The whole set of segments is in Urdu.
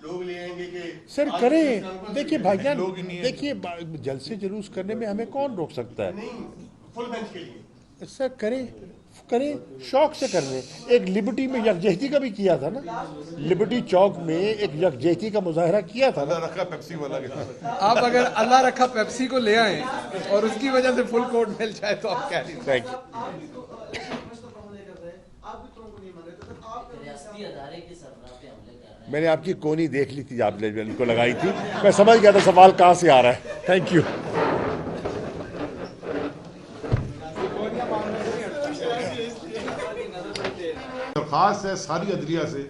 لوگ لے آئیں گے کہ سر کریں. دیکھیے بھائی جان, دیکھیے جلسے جلوس کرنے میں ہمیں کون روک سکتا ہے؟ نہیں فل بینچ کے لیے سر کریں شوق سے کر لیں. ایک لبرٹی میں یکجہتی کا بھی کیا تھا نا, لبرٹی چوک میں ایک یکجہتی کا مظاہرہ کیا تھا نا. اللہ رکھا پیپسی والا کے. آپ اگر اللہ رکھا پیپسی کو لے آئیں اور اس کی وجہ سے فل کوٹ مل جائے تو آپ کہہ رہی ہیں. Thank you. میں نے آپ کی کونی دیکھ لی تھی, آپ نے ان کو لگائی تھی, میں سمجھ گیا تھا سوال کہاں سے آ رہا ہے. Thank you. درخواست ہے ساری عدلیہ سے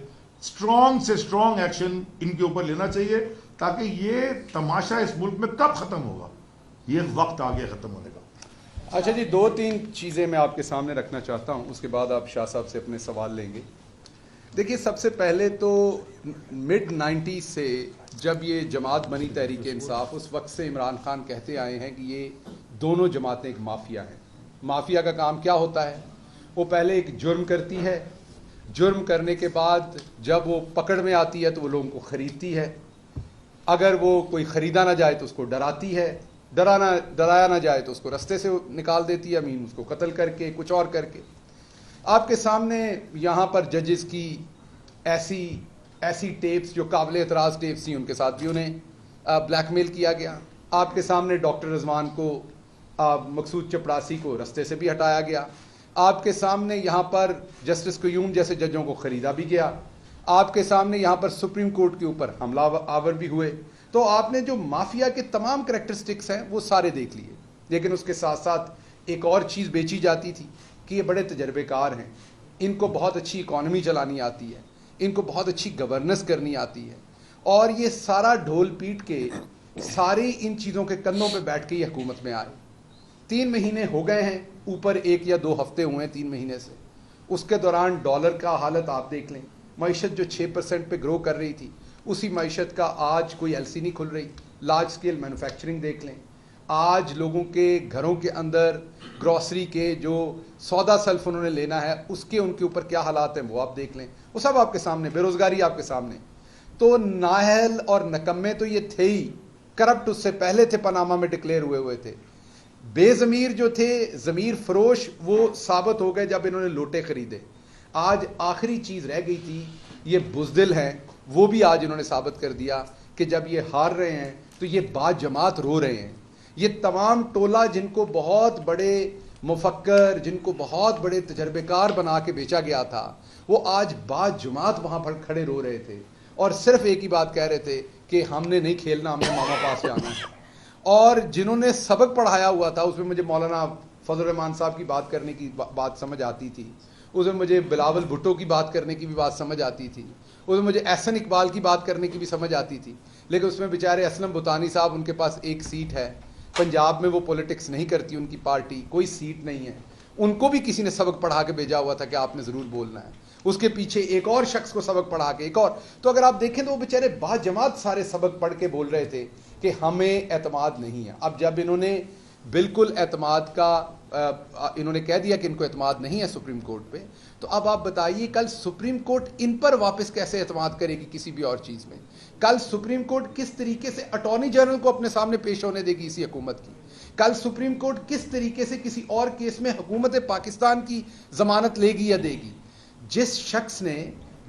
اسٹرانگ ایکشن ان کے اوپر لینا چاہیے, تاکہ یہ تماشا اس ملک میں کب ختم ہوگا, یہ وقت آ گیا ختم ہونے کا. اچھا جی, 2-3 چیزیں میں آپ کے سامنے رکھنا چاہتا ہوں, اس کے بعد آپ شاہ صاحب سے اپنے سوال لیں گے. دیکھیے سب سے پہلے تو mid-90s سے جب یہ جماعت بنی تحریک انصاف, اس وقت سے عمران خان کہتے آئے ہیں کہ یہ دونوں جماعتیں ایک مافیا ہیں. مافیا کا کام کیا ہوتا ہے؟ وہ پہلے ایک جرم کرتی ہے, جرم کرنے کے بعد جب وہ پکڑ میں آتی ہے تو وہ لوگوں کو خریدتی ہے, اگر وہ کوئی خریدا نہ جائے تو اس کو ڈراتی ہے, ڈرایا نہ جائے تو اس کو رستے سے نکال دیتی ہے, اس کو قتل کر کے کچھ اور کر کے. آپ کے سامنے یہاں پر ججز کی ایسی ٹیپس جو قابل اعتراض ٹیپس تھیں, ان کے ساتھ بھی انہیں بلیک میل کیا گیا. آپ کے سامنے ڈاکٹر رضوان کو, مقصود چپڑاسی کو رستے سے بھی ہٹایا گیا. آپ کے سامنے یہاں پر جسٹس قیوم جیسے ججوں کو خریدا بھی گیا. آپ کے سامنے یہاں پر سپریم کورٹ کے اوپر حملہ آور بھی ہوئے. تو آپ نے جو مافیا کے تمام کریکٹرسٹکس ہیں وہ سارے دیکھ لیے. لیکن اس کے ساتھ ساتھ ایک اور چیز بیچی جاتی تھی کہ یہ بڑے تجربے کار ہیں, ان کو بہت اچھی اکانومی چلانی آتی ہے, ان کو بہت اچھی گورننس کرنی آتی ہے, اور یہ سارا ڈھول پیٹ کے ساری ان چیزوں کے کندھوں پہ بیٹھ کے یہ حکومت میں آئے. 3 مہینے ہو گئے ہیں, اوپر 1 یا 2 ہفتے ہوئے ہیں 3 مہینے سے. اس کے دوران ڈالر کا حالت آپ دیکھ لیں, معیشت جو 6% پہ گرو کر رہی تھی, اسی معیشت کا آج کوئی ایل سی نہیں کھل رہی. لارج اسکیل مینوفیکچرنگ دیکھ لیں, آج لوگوں کے گھروں کے اندر گروسری کے جو سودا سلف انہوں نے لینا ہے اس کے ان کے اوپر کیا حالات ہیں وہ آپ دیکھ لیں. وہ سب آپ کے سامنے, بے روزگاری آپ کے سامنے. تو نااہل اور نکمے تو یہ تھے ہی, کرپٹ اس سے پہلے تھے, پاناما میں ڈکلیئر ہوئے تھے. بے ضمیر جو تھے, ضمیر فروش, وہ ثابت ہو گئے جب انہوں نے لوٹے خریدے. آج آخری چیز رہ گئی تھی, یہ بزدل ہیں, وہ بھی آج انہوں نے ثابت کر دیا کہ جب یہ ہار رہے ہیں تو یہ با جماعت رو رہے ہیں. یہ تمام ٹولہ جن کو بہت بڑے مفکر, جن کو بہت بڑے تجربے کار بنا کے بیچا گیا تھا, وہ آج با جماعت وہاں پر کھڑے رو رہے تھے اور صرف ایک ہی بات کہہ رہے تھے کہ ہم نے نہیں کھیلنا, ہم نے ماما پاس جانا ہے. اور جنہوں نے سبق پڑھایا ہوا تھا, اس میں مجھے مولانا فضل الرحمان صاحب کی بات کرنے کی بات سمجھ آتی تھی, اس میں مجھے بلاول بھٹو کی بات کرنے کی بھی بات سمجھ آتی تھی, اس میں مجھے احسن اقبال کی بات کرنے کی بھی سمجھ آتی تھی. لیکن اس میں بیچارے اسلم بھوتانی صاحب, ان کے پاس 1 سیٹ ہے, پنجاب میں وہ پولیٹکس نہیں کرتی ان کی پارٹی, کوئی سیٹ نہیں ہے. ان کو بھی کسی نے سبق پڑھا کے بھیجا ہوا تھا کہ آپ نے ضرور بولنا ہے. اس کے پیچھے ایک اور شخص کو سبق پڑھا کے ایک اور. تو اگر آپ دیکھیں تو وہ بیچارے با جماعت سارے سبق پڑھ کے بول رہے تھے کہ ہمیں اعتماد نہیں ہے. اب جب انہوں نے بالکل اعتماد کا انہوں نے کہہ دیا کہ ان کو اعتماد نہیں ہے سپریم کورٹ پہ, تو اب آپ بتائیے کل سپریم کورٹ ان پر واپس کیسے اعتماد کرے گی کسی بھی اور چیز میں؟ کل سپریم کورٹ کس طریقے سے اٹارنی جنرل کو اپنے سامنے پیش ہونے دے گی اسی حکومت کی؟ کل سپریم کورٹ کس طریقے سے کسی اور کیس میں حکومت پاکستان کی ضمانت لے گی یا دے گی؟ جس شخص نے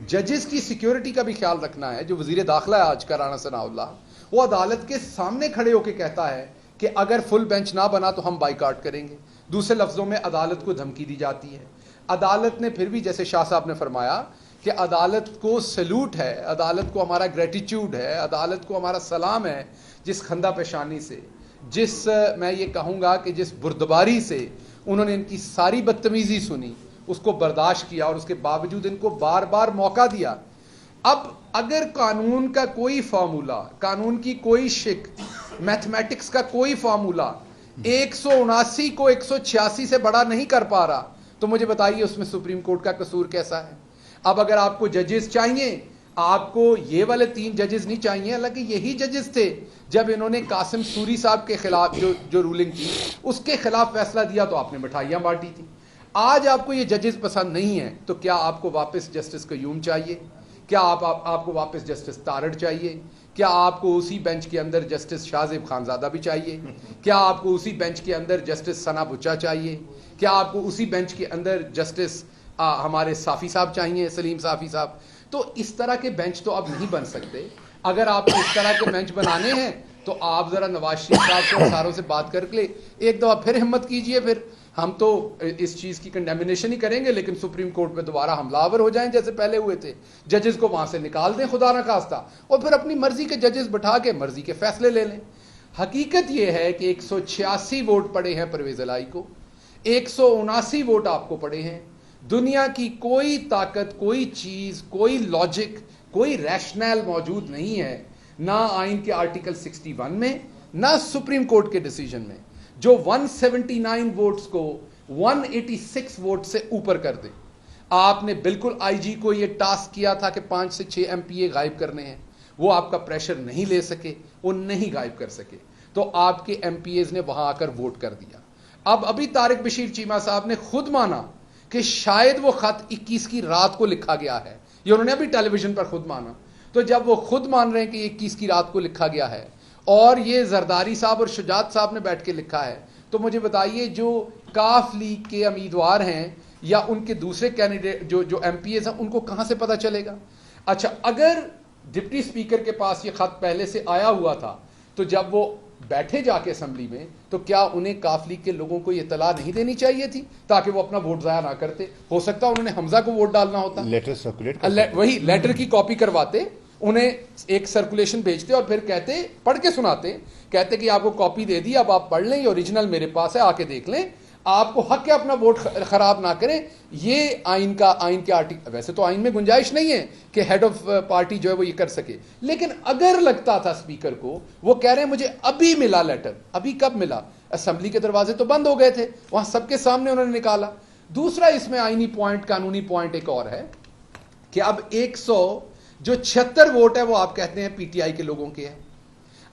ججز کی سیکیورٹی کا بھی خیال رکھنا ہے, جو وزیر داخلہ ہے آج کا رانا ثناء اللہ, وہ عدالت کے سامنے کھڑے ہو کے کہتا ہے کہ اگر فل بینچ نہ بنا تو ہم بائیکاٹ کریں گے. دوسرے لفظوں میں عدالت کو دھمکی دی جاتی ہے. عدالت نے پھر بھی, جیسے شاہ صاحب نے فرمایا کہ عدالت کو سلوٹ ہے, عدالت کو ہمارا گریٹیچیوڈ ہے, عدالت کو ہمارا سلام ہے, جس خندہ پیشانی سے, جس میں یہ کہوں گا کہ جس بردباری سے انہوں نے ان کی ساری بدتمیزی سنی, اس کو برداشت کیا, اور اس کے باوجود ان کو بار بار موقع دیا. اب اگر قانون کا کوئی فارمولا, قانون کی کوئی شک, میتھمیٹکس کا کوئی فارمولا 179 کو 186 سے بڑا نہیں کر پا رہا, تو مجھے بتائیے اس میں سپریم کورٹ کا قصور کیسا ہے؟ اب اگر آپ کو ججز چاہیے, آپ کو یہ والے 3 ججز نہیں چاہیے, حالانکہ یہی ججز تھے جب انہوں نے قاسم سوری صاحب کے خلاف جو رولنگ تھی اس کے خلاف فیصلہ دیا تو آپ نے مٹھائیاں بانٹی تھی. آج آپ کو یہ ججز پسند نہیں ہیں تو کیا آپ کو واپس جسٹس قیوم چاہیے؟ کیا آپ کو واپس جسٹس تارڑ چاہیے؟ کیا آپ کو اسی بینچ کے اندر جسٹس شاہزیب خانزادہ بھی چاہیے؟ کیا آپ کو اسی بینچ کے اندر جسٹس ثنا بچا چاہیے؟ کیا آپ کو اسی بینچ کے اندر جسٹس ہمارے صافی صاحب چاہیے، سلیم صافی صاحب؟ تو اس طرح کے بینچ تو اب نہیں بن سکتے. اگر آپ کو اس طرح کے بینچ بنانے ہیں تو آپ ذرا نواز شریف صاحب سے ساروں سے بات کر کے ایک دفعہ پھر ہمت کیجئے. پھر ہم تو اس چیز کی کنڈیمنیشن ہی کریں گے، لیکن سپریم کورٹ پہ دوبارہ حملہ آور ہو جائیں جیسے پہلے ہوئے تھے. ججز کو وہاں سے نکال دیں خدا نہ خواستہ، اور پھر اپنی مرضی کے ججز بٹھا کے مرضی کے فیصلے لے لیں. حقیقت یہ ہے کہ 186 ووٹ پڑے ہیں پرویز الہی کو، 179 ووٹ آپ کو پڑے ہیں. دنیا کی کوئی طاقت، کوئی چیز، کوئی لاجک، کوئی ریشنل موجود نہیں ہے، نہ آئین کے آرٹیکل 61 میں، نہ سپریم کورٹ کے ڈیسیجن میں، جو 179 ووٹس کو 186 ووٹ سے اوپر کر دے. آپ نے بالکل آئی جی کو یہ ٹاسک کیا تھا کہ 5 سے 6 ایم پی اے غائب کرنے ہیں، وہ آپ کا پریشر نہیں لے سکے، وہ نہیں غائب کر سکے، تو آپ کے ایم پی ایز نے وہاں آ کر ووٹ کر دیا. اب ابھی طارق بشیر چیمہ صاحب نے خود مانا کہ شاید وہ خط 21 کی رات کو لکھا گیا ہے، یہ انہوں نے ابھی ٹیلی ویژن پر خود مانا. تو جب وہ خود مان رہے ہیں کہ 21 کی رات کو لکھا گیا ہے، اور یہ زرداری صاحب اور شجاعت صاحب نے بیٹھ کے لکھا ہے، تو مجھے بتائیے جو کاف لیگ کے امیدوار ہیں یا ان کے دوسرے کینڈیڈیٹ جو ایم پی ایز ہیں، ان کو کہاں سے پتہ چلے گا؟ اچھا، اگر ڈپٹی اسپیکر کے پاس یہ خط پہلے سے آیا ہوا تھا تو جب وہ بیٹھے جا کے اسمبلی میں، تو کیا انہیں کاف لیگ کے لوگوں کو یہ اطلاع نہیں دینی چاہیے تھی تاکہ وہ اپنا ووٹ ضائع نہ کرتے؟ ہو سکتا انہوں نے حمزہ کو ووٹ ڈالنا ہوتا، لیٹر سرکولیٹ، وہی لیٹر کی کاپی کرواتے، انہیں ایک سرکولیشن بھیجتے اور پھر کہتے، پڑھ کے سناتے، کہتے کہ آپ کو کاپی دے دی، اب آپ پڑھ لیں، یہ اوریجنل میرے پاس ہے، آ کے دیکھ لیں، آپ کو حق ہے اپنا ووٹ خراب نہ کریں. یہ آئین کے آرٹیکل، ویسے تو آئین میں گنجائش نہیں ہے کہ ہیڈ آف پارٹی جو ہے وہ یہ کر سکے، لیکن اگر لگتا تھا اسپیکر کو، وہ کہہ رہے ہیں مجھے ابھی ملا لیٹر، ابھی کب ملا؟ اسمبلی کے دروازے تو بند ہو گئے تھے، وہاں سب کے سامنے انہوں نے نکالا. دوسرا اس میں آئینی پوائنٹ، قانونی پوائنٹ ایک اور ہے کہ اب 176 ووٹ ہے وہ آپ کہتے ہیں پی ٹی آئی کے لوگوں کے ہیں.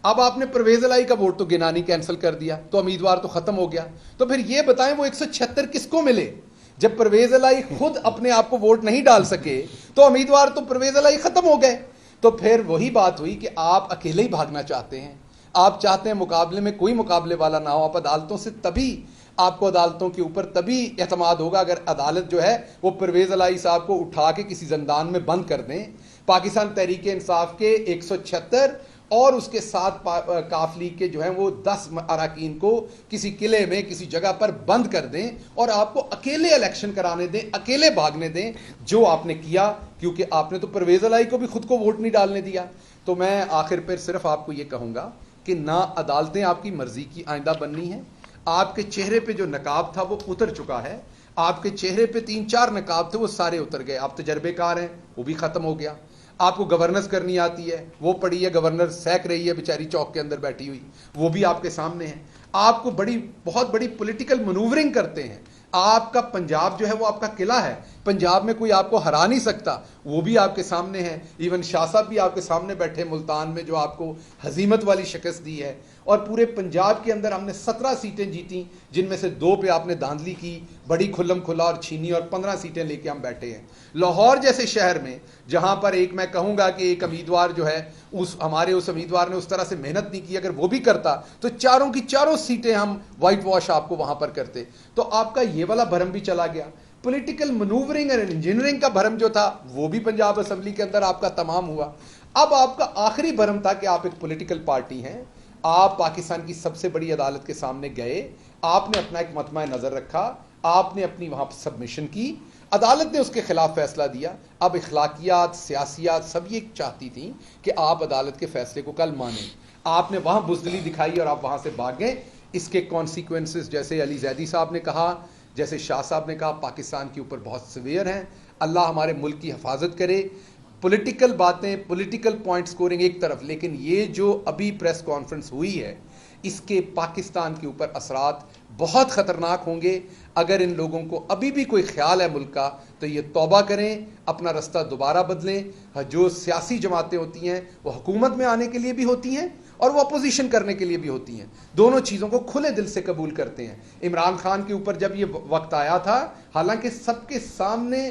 اب آپ نے پرویز الہی کا ووٹ تو گنانی کینسل کر دیا، تو امیدوار تو ختم ہو گیا. تو پھر یہ بتائیں وہ 176 کس کو ملے؟ جب پرویز الہی خود اپنے آپ کو ووٹ نہیں ڈال سکے تو امیدوار تو پرویز الہی ختم ہو گئے. تو پھر وہی بات ہوئی کہ آپ اکیلے ہی بھاگنا چاہتے ہیں، آپ چاہتے ہیں مقابلے میں کوئی مقابلے والا نہ ہو. آپ عدالتوں سے تبھی، آپ کو عدالتوں کے اوپر تبھی اعتماد ہوگا اگر عدالت جو ہے وہ پرویز الہی صاحب کو اٹھا کے کسی زندان میں بند کر دیں. پاکستان تحریک انصاف کے 176 اور اس کے ساتھ کاف لیگ کے جو ہیں وہ 10 اراکین کو کسی قلعے میں کسی جگہ پر بند کر دیں اور آپ کو اکیلے الیکشن کرانے دیں، اکیلے بھاگنے دیں، جو آپ نے کیا، کیونکہ آپ نے تو پرویز الہی کو بھی خود کو ووٹ نہیں ڈالنے دیا. تو میں آخر پر صرف آپ کو یہ کہوں گا کہ نہ عدالتیں آپ کی مرضی کی آئندہ بننی ہیں. آپ کے چہرے پہ جو نقاب تھا وہ اتر چکا ہے، آپ کے چہرے پہ 3-4 نقاب تھے وہ سارے اتر گئے. آپ تجربے کار ہیں، وہ بھی ختم ہو گیا. آپ کو گورننس کرنی آتی ہے، وہ پڑی ہے، گورنر سیک رہی ہے بیچاری چوک کے اندر بیٹھی ہوئی، وہ بھی آپ کے سامنے ہے. آپ کو بہت بڑی پولیٹیکل منوورنگ کرتے ہیں. آپ کا پنجاب جو ہے وہ آپ کا قلعہ ہے، پنجاب میں کوئی آپ کو ہرا نہیں سکتا، وہ بھی آپ کے سامنے ہے. ایون شاہ صاحب بھی آپ کے سامنے بیٹھے ملتان میں، جو آپ کو ہزیمت والی شکست دی ہے. اور پورے پنجاب کے اندر ہم نے 17 سیٹیں جیتی، جن میں سے 2 پہ آپ نے دھاندلی کی، بڑی کھلم کھلا اور چھینی، اور 15 سیٹیں لے کے ہم بیٹھے ہیں. لاہور جیسے شہر میں جہاں پر ایک میں کہوں گا کہ ایک امیدوار جو ہے ہمارے اس امیدوار نے اس طرح سے محنت نہیں کی، اگر وہ بھی کرتا تو 4 کی 4 سیٹیں ہم وائٹ واش آپ کو وہاں پر کرتے. تو آپ کا یہ والا بھرم بھی چلا گیا. پولیٹیکل منوورنگ اور انجینئرنگ کا بھرم جو تھا وہ بھی پنجاب اسمبلی کے اندر آپ کا تمام ہوا. اب آپ کا آخری بھرم تھا کہ آپ ایک پولیٹیکل پارٹی ہیں، آپ پاکستان کی سب سے بڑی عدالت کے سامنے گئے، آپ نے اپنا ایک مطمع نظر رکھا، آپ نے اپنی وہاں سبمیشن کی، عدالت نے اس کے خلاف فیصلہ دیا. اب اخلاقیات، سیاسیات سب یہ چاہتی تھیں کہ آپ عدالت کے فیصلے کو کل مانیں. آپ نے وہاں بزدلی دکھائی اور آپ وہاں سے بھاگ گئے. اس کے کانسیکوینسز جیسے علی زیدی صاحب نے کہا، جیسے شاہ صاحب نے کہا، پاکستان کے اوپر بہت سیویئر ہیں. اللہ ہمارے ملک کی حفاظت کرے. پولیٹیکل باتیں، پولیٹیکل پوائنٹ سکورنگ ایک طرف، لیکن یہ جو ابھی پریس کانفرنس ہوئی ہے اس کے پاکستان کے اوپر اثرات بہت خطرناک ہوں گے. اگر ان لوگوں کو ابھی بھی کوئی خیال ہے ملک کا تو یہ توبہ کریں، اپنا رستہ دوبارہ بدلیں. جو سیاسی جماعتیں ہوتی ہیں وہ حکومت میں آنے کے لیے بھی ہوتی ہیں اور وہ اپوزیشن کرنے کے لیے بھی ہوتی ہیں، دونوں چیزوں کو کھلے دل سے قبول کرتے ہیں. عمران خان کے اوپر جب یہ وقت آیا تھا، حالانکہ سب کے سامنے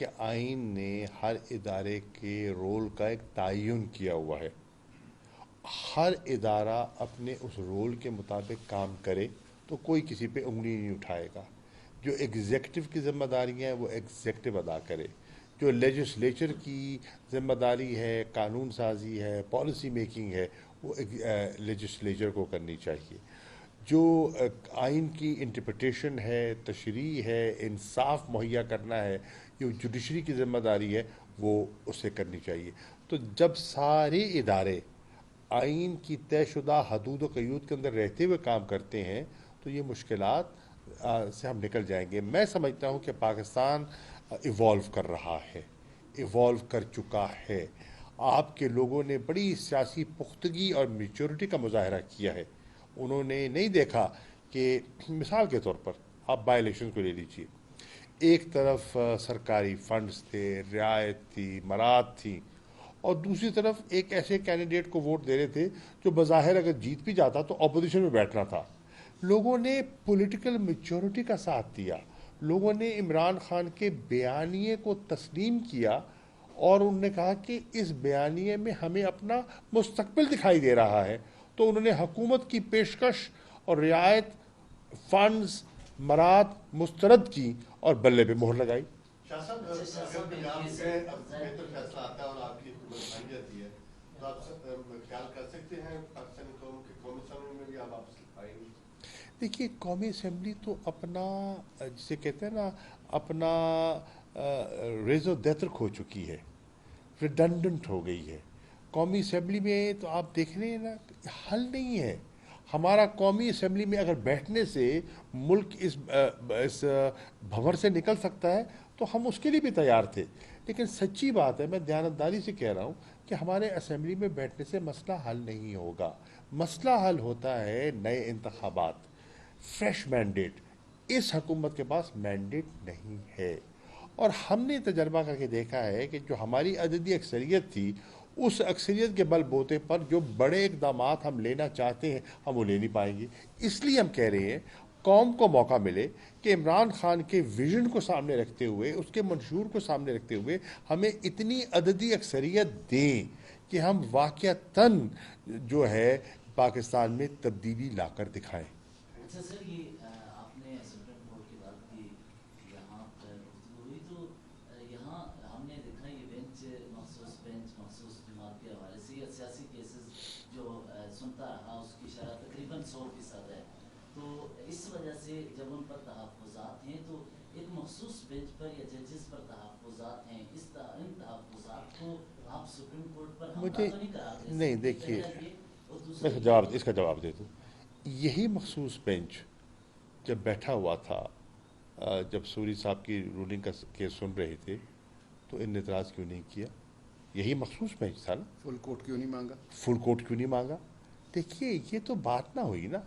کہ آئین نے ہر ادارے کے رول کا ایک تعین کیا ہوا ہے. ہر ادارہ اپنے اس رول کے مطابق کام کرے تو کوئی کسی پہ انگلی نہیں اٹھائے گا. جو ایگزیکٹو کی ذمہ داریاں ہیں وہ ایگزیکٹو ادا کرے. جو لیجسلیچر کی ذمہ داری ہے، قانون سازی ہے، پالیسی میکنگ ہے، وہ لیجسلیچر کو کرنی چاہیے. جو آئین کی انٹرپریٹیشن ہے، تشریح ہے، انصاف مہیا کرنا ہے، جو جوڈیشری کی ذمہ داری ہے وہ اسے کرنی چاہیے. تو جب سارے ادارے آئین کی طے شدہ حدود و قیود کے اندر رہتے ہوئے کام کرتے ہیں تو یہ مشکلات سے ہم نکل جائیں گے. میں سمجھتا ہوں کہ پاکستان ایوالو کر رہا ہے، ایوالو کر چکا ہے. آپ کے لوگوں نے بڑی سیاسی پختگی اور میچورٹی کا مظاہرہ کیا ہے. انہوں نے نہیں دیکھا کہ مثال کے طور پر آپ بائی الیکشن کو لے لیجیے. ایک طرف سرکاری فنڈز تھے، رعایت تھی، مراد تھی، اور دوسری طرف ایک ایسے کینڈیڈیٹ کو ووٹ دے رہے تھے جو بظاہر اگر جیت بھی جاتا تو اپوزیشن میں بیٹھنا تھا. لوگوں نے پولیٹیکل میچورٹی کا ساتھ دیا. لوگوں نے عمران خان کے بیانیے کو تسلیم کیا اور انہوں نے کہا کہ اس بیانیے میں ہمیں اپنا مستقبل دکھائی دے رہا ہے. تو انہوں نے حکومت کی پیشکش اور رعایت، فنڈز، مراد مسترد کی اور بلے پہ مہر لگائی. شاہ صاحب اگر پنجاب سے بہتر فیصلہ آتا ہے اور آپ کی حکومت بن جاتی ہے تو آپ خیال کر سکتے ہیں پاکستانی قوم کے قومی اسمبلی میں بھی آپ واپس آئیں گے؟ دیکھیے قومی اسمبلی تو اپنا جسے کہتے ہیں نا اپنا ریز و دیتر کھو چکی ہے، ریڈنڈنٹ ہو گئی ہے. قومی اسمبلی میں تو آپ دیکھ رہے ہیں نا حل نہیں ہے. ہمارا قومی اسمبلی میں اگر بیٹھنے سے ملک اس بھنور سے نکل سکتا ہے تو ہم اس کے لیے بھی تیار تھے. لیکن سچی بات ہے، میں دیانتداری سے کہہ رہا ہوں کہ ہمارے اسمبلی میں بیٹھنے سے مسئلہ حل نہیں ہوگا. مسئلہ حل ہوتا ہے نئے انتخابات، فریش مینڈیٹ. اس حکومت کے پاس مینڈیٹ نہیں ہے، اور ہم نے تجربہ کر کے دیکھا ہے کہ جو ہماری عددی اکثریت تھی اس اکثریت کے بل بوتے پر جو بڑے اقدامات ہم لینا چاہتے ہیں ہم وہ لے نہیں پائیں گے. اس لیے ہم کہہ رہے ہیں قوم کو موقع ملے کہ عمران خان کے ویژن کو سامنے رکھتے ہوئے، اس کے منشور کو سامنے رکھتے ہوئے ہمیں اتنی عددی اکثریت دیں کہ ہم واقعتاً جو ہے پاکستان میں تبدیلی لا کر دکھائیں. اچھا سر، یہ آپ نے سپریم کورٹ کی بات کی، یہاں پر گفتگو ہوئی تو یہاں ہم نے دیکھا یہ بینچ مخصوص جماعت کے حوالے سے یا سیاسی کیسز جو سنتا رہا اس کی شرح تقریباً 100% ہے. تو اس وجہ سے جب ان پر تحفظات ہیں تو ایک مخصوص بینچ پر یا ججز پر تحفظات ہیں، ان تحفظات کو آپ سپریم کورٹ پر مجھے تو نہیں کرا دیں؟ نہیں، دیکھیے میں اس کا جواب دے دوں. یہی مخصوص بینچ جب بیٹھا ہوا تھا، جب سوری صاحب کی رولنگ کا کیس سن رہے تھے تو ان نے اعتراض کیوں نہیں کیا؟ یہی مخصوص بینچ تھا نا. فل کوٹ کیوں نہیں مانگا؟ فل کوٹ کیوں نہیں مانگا؟ دیکھیے یہ تو بات نہ ہوئی نا.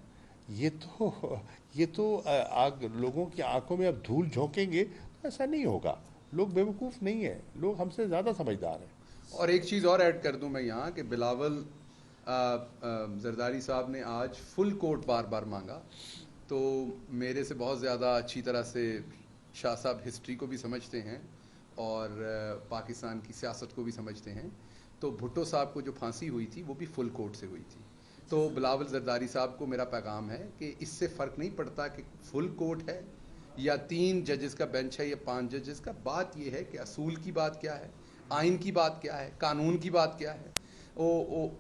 یہ تو لوگوں کی آنکھوں میں اب دھول جھونکیں گے تو ایسا نہیں ہوگا. لوگ بیوقوف نہیں ہیں، لوگ ہم سے زیادہ سمجھدار ہیں. اور ایک چیز اور ایڈ کر دوں میں یہاں کہ بلاول زرداری صاحب نے آج فل کوٹ بار بار مانگا. تو میرے سے بہت زیادہ اچھی طرح سے شاہ صاحب ہسٹری کو بھی سمجھتے ہیں اور پاکستان کی سیاست کو بھی سمجھتے ہیں. تو بھٹو صاحب کو جو پھانسی ہوئی تھی وہ بھی فل کوٹ سے ہوئی تھی. تو بلاول زرداری صاحب کو میرا پیغام ہے کہ اس سے فرق نہیں پڑتا کہ فل کوٹ ہے یا 3 ججز کا بینچ ہے یا 5 ججز کا. بات یہ ہے کہ اصول کی بات کیا ہے، آئین کی بات کیا ہے، قانون کی بات کیا ہے.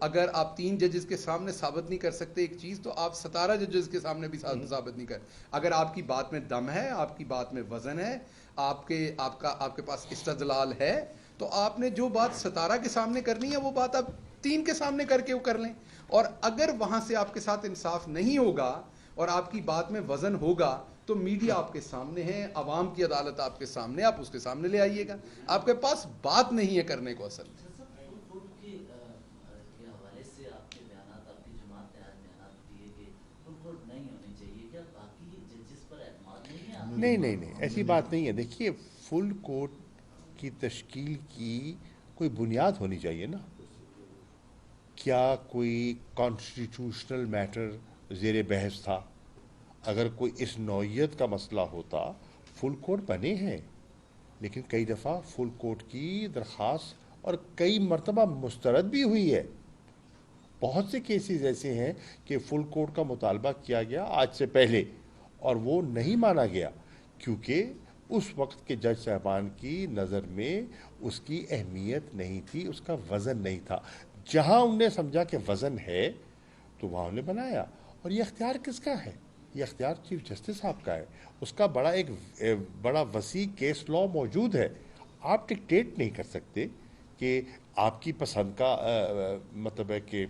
اگر آپ 3 ججز کے سامنے ثابت نہیں کر سکتے ایک چیز تو آپ 17 ججز کے سامنے بھی ثابت نہیں کر. اگر آپ کی بات میں دم ہے، آپ کی بات میں وزن ہے، آپ کے پاس استدلال ہے تو آپ نے جو بات 17 کے سامنے کرنی ہے وہ بات آپ 3 کے سامنے کر کے وہ کر لیں. اور اگر وہاں سے آپ کے ساتھ انصاف نہیں ہوگا اور آپ کی بات میں وزن ہوگا تو میڈیا آپ کے سامنے ہے، عوام کی عدالت آپ کے سامنے، آپ اس کے سامنے لے آئیے گا. آپ کے پاس بات نہیں ہے کرنے کو اصل میں. نہیں، ایسی بات نہیں ہے. دیکھیے فل کورٹ کی تشکیل کی کوئی بنیاد ہونی چاہیے نا. کیا کوئی کانسٹیٹیوشنل میٹر زیر بحث تھا؟ اگر کوئی اس نوعیت کا مسئلہ ہوتا فل کورٹ بنے ہیں، لیکن کئی دفعہ فل کورٹ کی درخواست اور کئی مرتبہ مسترد بھی ہوئی ہے. بہت سے کیسز ایسے ہیں کہ فل کورٹ کا مطالبہ کیا گیا آج سے پہلے اور وہ نہیں مانا گیا کیونکہ اس وقت کے جج صاحبان کی نظر میں اس کی اہمیت نہیں تھی, اس کا وزن نہیں تھا. جہاں انہوں نے سمجھا کہ وزن ہے تو وہاں انہوں نے بنایا. اور یہ اختیار کس کا ہے؟ یہ اختیار چیف جسٹس صاحب کا ہے. اس کا ایک بڑا وسیع کیس لا موجود ہے. آپ ڈکٹیٹ نہیں کر سکتے کہ آپ کی پسند کا مطلب ہے کہ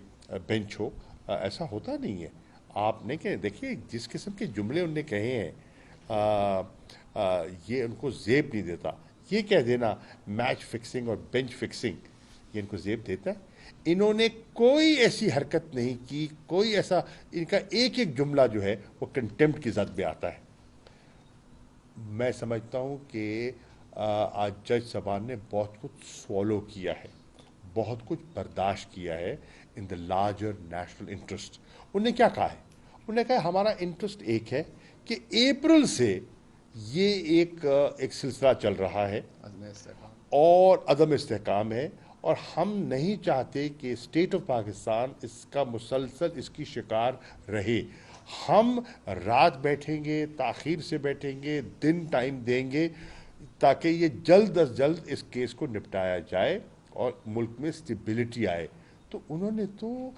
بینچ ہو. ایسا ہوتا نہیں ہے. آپ نے کہ دیکھیے جس قسم کے جملے انہوں نے کہے ہیں یہ ان کو زیب نہیں دیتا. یہ کہہ دینا میچ فکسنگ اور بینچ فکسنگ یہ ان کو زیب دیتا ہے. انہوں نے کوئی ایسی حرکت نہیں کی, کوئی ایسا, ان کا ایک ایک جملہ جو ہے وہ کنٹیمپٹ کی زد میں آتا ہے. میں سمجھتا ہوں کہ آج جج صاحبان نے بہت کچھ سوالو کیا ہے, بہت کچھ برداشت کیا ہے ان دا لارجر نیشنل انٹرسٹ. انہوں نے کیا کہا ہے؟ انہوں نے کہا ہمارا انٹرسٹ ایک ہے کہ اپریل سے یہ ایک سلسلہ چل رہا ہے اور عدم استحکام ہے اور ہم نہیں چاہتے کہ اسٹیٹ آف پاکستان اس کا مسلسل اس کی شکار رہے. ہم رات بیٹھیں گے, تاخیر سے بیٹھیں گے, دن ٹائم دیں گے تاکہ یہ جلد از جلد اس کیس کو نپٹایا جائے اور ملک میں اسٹیبلٹی آئے. تو انہوں نے تو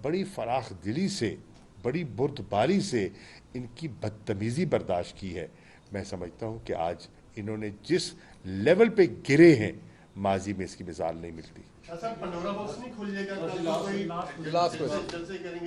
بڑی فراخ دلی سے, بڑی بردباری سے ان کی بدتمیزی برداشت کی ہے. میں سمجھتا ہوں کہ آج انہوں نے جس لیول پہ گرے ہیں ماضی میں اس کی مثال نہیں ملتی. پنڈورا باکس نہیں کھول جائے گا,